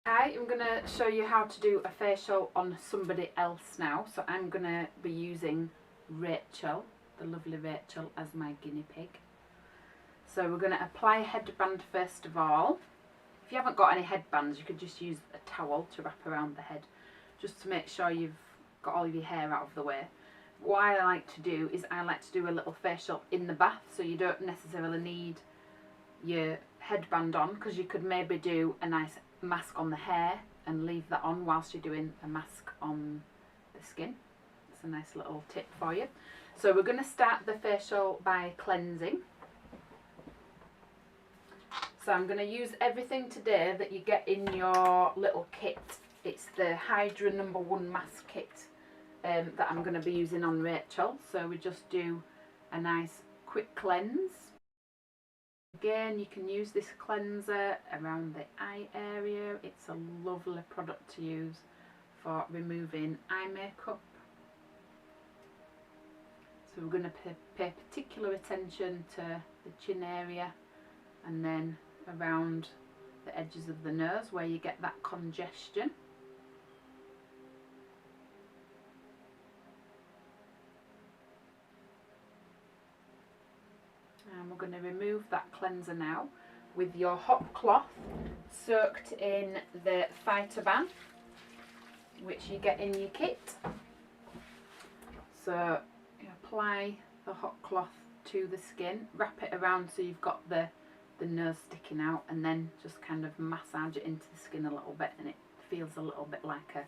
I am going to show you how to do a facial on somebody else now. So I'm going to be using Rachel, the lovely Rachel, as my guinea pig. So we're going to apply a headband first of all. If you haven't got any headbands, you could just use a towel to wrap around the head, just to make sure you've got all of your hair out of the way. What I like to do is I like to do a little facial in the bath, so you don't necessarily need your headband on, because you could maybe do a nice mask on the hair and leave that on whilst you're doing a mask on the skin. It's a nice little tip for you. So we're going to start the facial by cleansing. So I'm going to use everything today that you get in your little kit. It's the Hydra #1 mask kit that I'm going to be using on Rachel. So we just do a nice quick cleanse. Again, you can use this cleanser around the eye area. It's a lovely product to use for removing eye makeup. So we're going to pay particular attention to the chin area and then around the edges of the nose where you get that congestion. And we're going to remove that cleanser now with your hot cloth soaked in the Phytoban, which you get in your kit. So you apply the hot cloth to the skin, wrap it around so you've got the nose sticking out, and then just kind of massage it into the skin a little bit, and it feels a little bit like a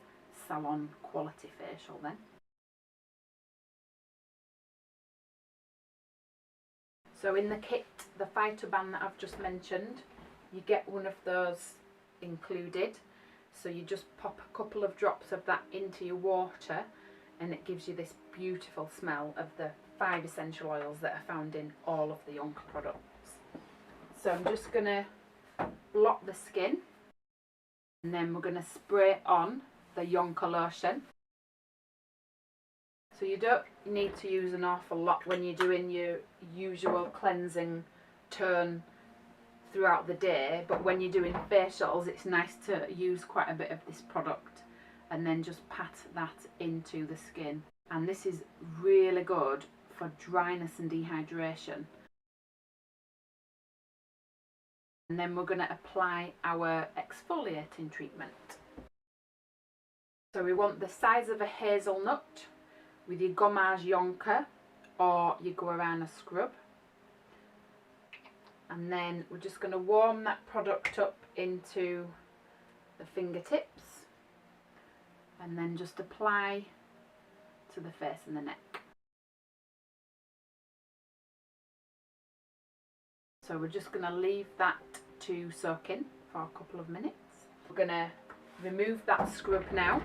salon quality facial then. So in the kit, the Phytoban that I've just mentioned, you get one of those included. So you just pop a couple of drops of that into your water, and it gives you this beautiful smell of the 5 essential oils that are found in all of the Yon-Ka products. So I'm just going to blot the skin, and then we're going to spray on the Yon-Ka lotion. So you don't need to use an awful lot when you're doing your usual cleansing tone throughout the day, but when you're doing facials, it's nice to use quite a bit of this product and then just pat that into the skin. And this is really good for dryness and dehydration. And then we're going to apply our exfoliating treatment. So we want the size of a hazelnut with your Gommage Yon-Ka or your Guarana scrub. And then we're just going to warm that product up into the fingertips and then just apply to the face and the neck. So we're just going to leave that to soak in for a couple of minutes. We're going to remove that scrub now.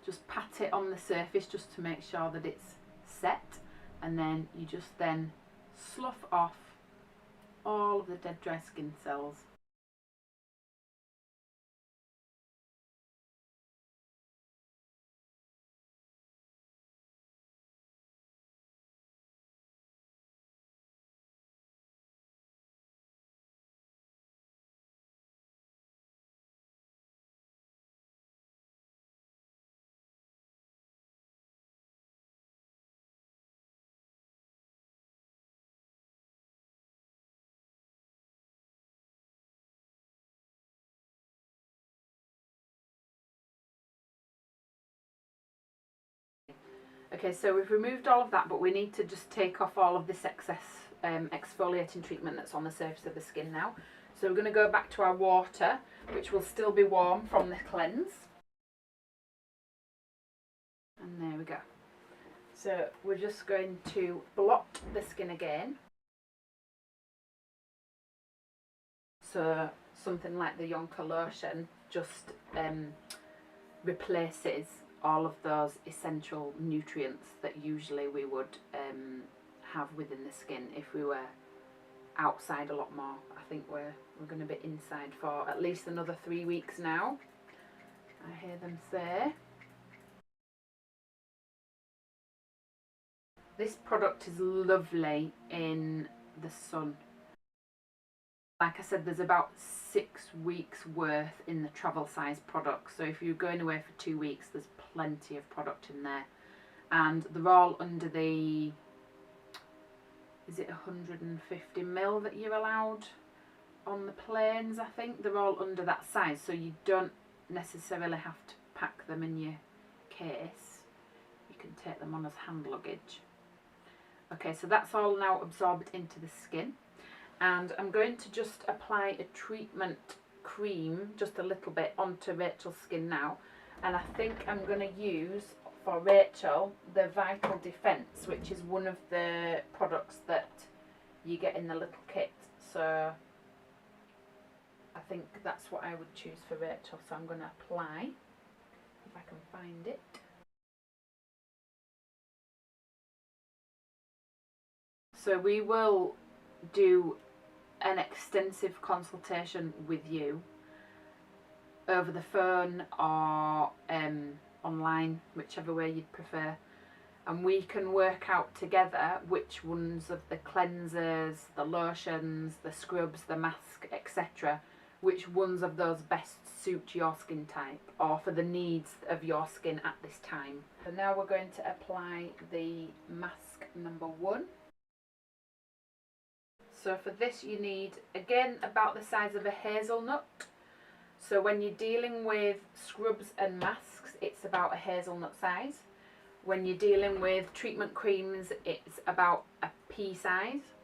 Just pat it on the surface just to make sure that it's set, and then you just then slough off all of the dead dry skin cells. Okay, so we've removed all of that, but we need to just take off all of this excess exfoliating treatment that's on the surface of the skin now. So we're going to go back to our water, which will still be warm from the cleanse. And there we go. So we're just going to blot the skin again. So something like the Yon-Ka lotion just replaces all of those essential nutrients that usually we would have within the skin if we were outside a lot more. I think we're going to be inside for at least another 3 weeks now, I hear them say. This product is lovely in the sun. Like I said, there's about 6 weeks worth in the travel size product. So if you're going away for 2 weeks, there's plenty of product in there. And they're all under the, is it 150 ml that you're allowed on the planes, I think? They're all under that size, so you don't necessarily have to pack them in your case. You can take them on as hand luggage. Okay, so that's all now absorbed into the skin. And I'm going to just apply a treatment cream, just a little bit, onto Rachel's skin now. And I think I'm going to use, for Rachel, the Vital Defense, which is one of the products that you get in the little kit. So I think that's what I would choose for Rachel. So I'm going to apply, if I can find it. So we will do an extensive consultation with you over the phone or online, whichever way you'd prefer, and we can work out together which ones of the cleansers, the lotions, the scrubs, the mask, etc., which ones of those best suit your skin type or for the needs of your skin at this time. So now we're going to apply the mask number 1. So for this you need, again, about the size of a hazelnut. So when you're dealing with scrubs and masks, it's about a hazelnut size. When you're dealing with treatment creams, it's about a pea size.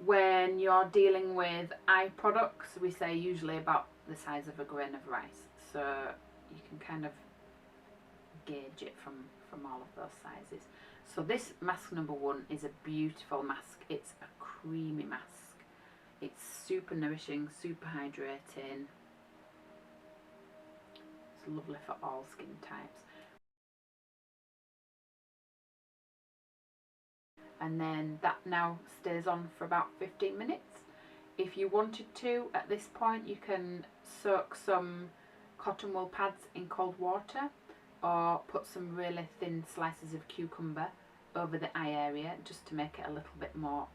When you're dealing with eye products, we say usually about the size of a grain of rice. So you can kind of gauge it from all of those sizes. So this mask number 1 is a beautiful mask. It's a creamy mask. It's super nourishing, super hydrating. It's lovely for all skin types. And then that now stays on for about 15 minutes. If you wanted to, at this point, you can soak some cotton wool pads in cold water or put some really thin slices of cucumber over the eye area just to make it a little bit more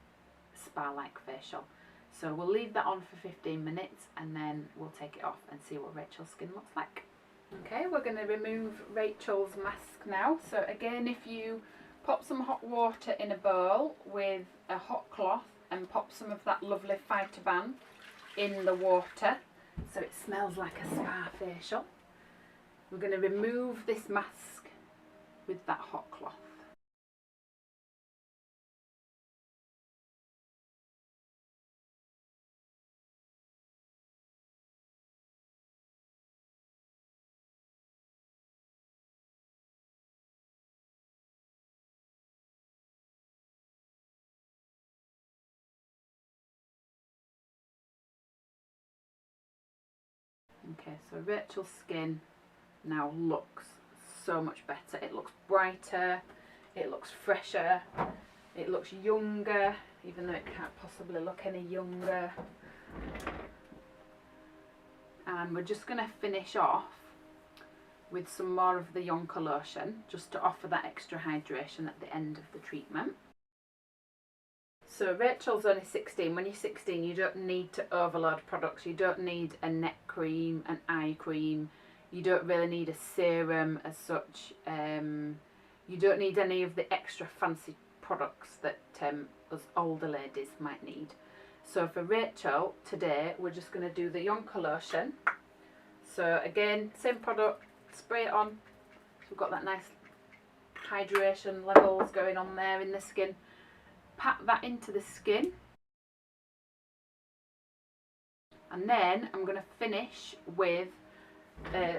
spa-like facial. So we'll leave that on for 15 minutes and then we'll take it off and see what Rachel's skin looks like. Okay, we're going to remove Rachel's mask now. So again, if you pop some hot water in a bowl with a hot cloth and pop some of that lovely Phytoban in the water so it smells like a spa facial. We're going to remove this mask with that hot cloth. Okay, so Rachel's skin now looks so much better. It looks brighter, it looks fresher, it looks younger, even though it can't possibly look any younger. And we're just going to finish off with some more of the Yon-Ka lotion, just to offer that extra hydration at the end of the treatment. So Rachel's only 16. When you're 16, you don't need to overload products. You don't need a neck cream, an eye cream. You don't really need a serum as such. You don't need any of the extra fancy products that us older ladies might need. So for Rachel today, we're just going to do the Yon-Ka lotion. So again, same product, spray it on. So we've got that nice hydration levels going on there in the skin. Pat that into the skin. And then I'm going to finish with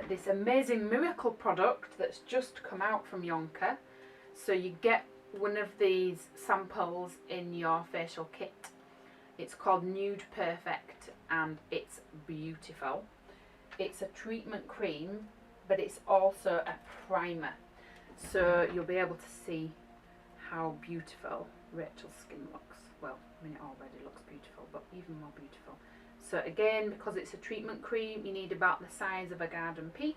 this amazing miracle product that's just come out from Yon-Ka. So you get one of these samples in your facial kit. It's called Nude Perfect and it's beautiful. It's a treatment cream, but it's also a primer. So you'll be able to see how beautiful Rachel's skin looks. Well, I mean, it already looks beautiful, but even more beautiful. So again, because it's a treatment cream, you need about the size of a garden pea.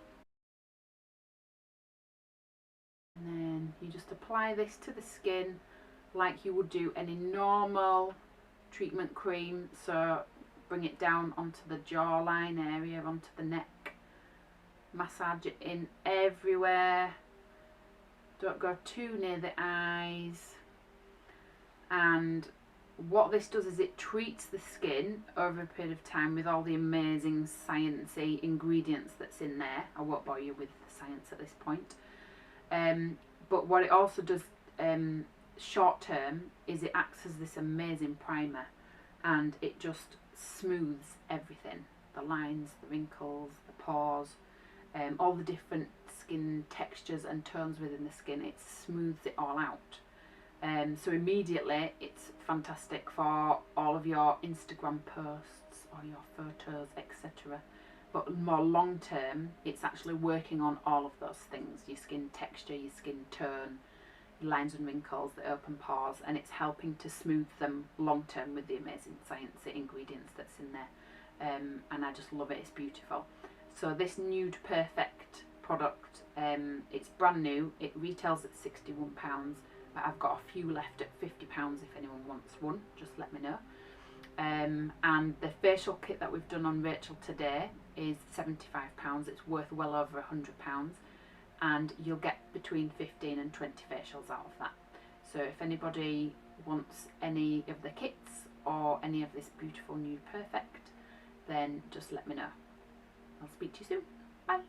And then you just apply this to the skin like you would do any normal treatment cream. So bring it down onto the jawline area, onto the neck. Massage it in everywhere. Don't go too near the eyes. And what this does is it treats the skin over a period of time with all the amazing sciencey ingredients that's in there. I won't bore you with the science at this point. But what it also does short term is it acts as this amazing primer, and it just smooths everything. The lines, the wrinkles, the pores, all the different skin textures and tones within the skin. It smooths it all out. So immediately it's fantastic for all of your Instagram posts or your photos, etc. But more long term, it's actually working on all of those things: your skin texture, your skin tone, your lines and wrinkles, the open pores, and it's helping to smooth them long term with the amazing sciencey ingredients that's in there. And I just love it. It's beautiful. So this Nude Perfect product, it's brand new. It retails at £61, but I've got a few left at £50 if anyone wants one. Just let me know. And the facial kit that we've done on Rachel today is £75. It's worth well over £100, and you'll get between 15 and 20 facials out of that. So if anybody wants any of the kits or any of this beautiful Nude Perfect, then just let me know. I'll speak to you soon. Bye.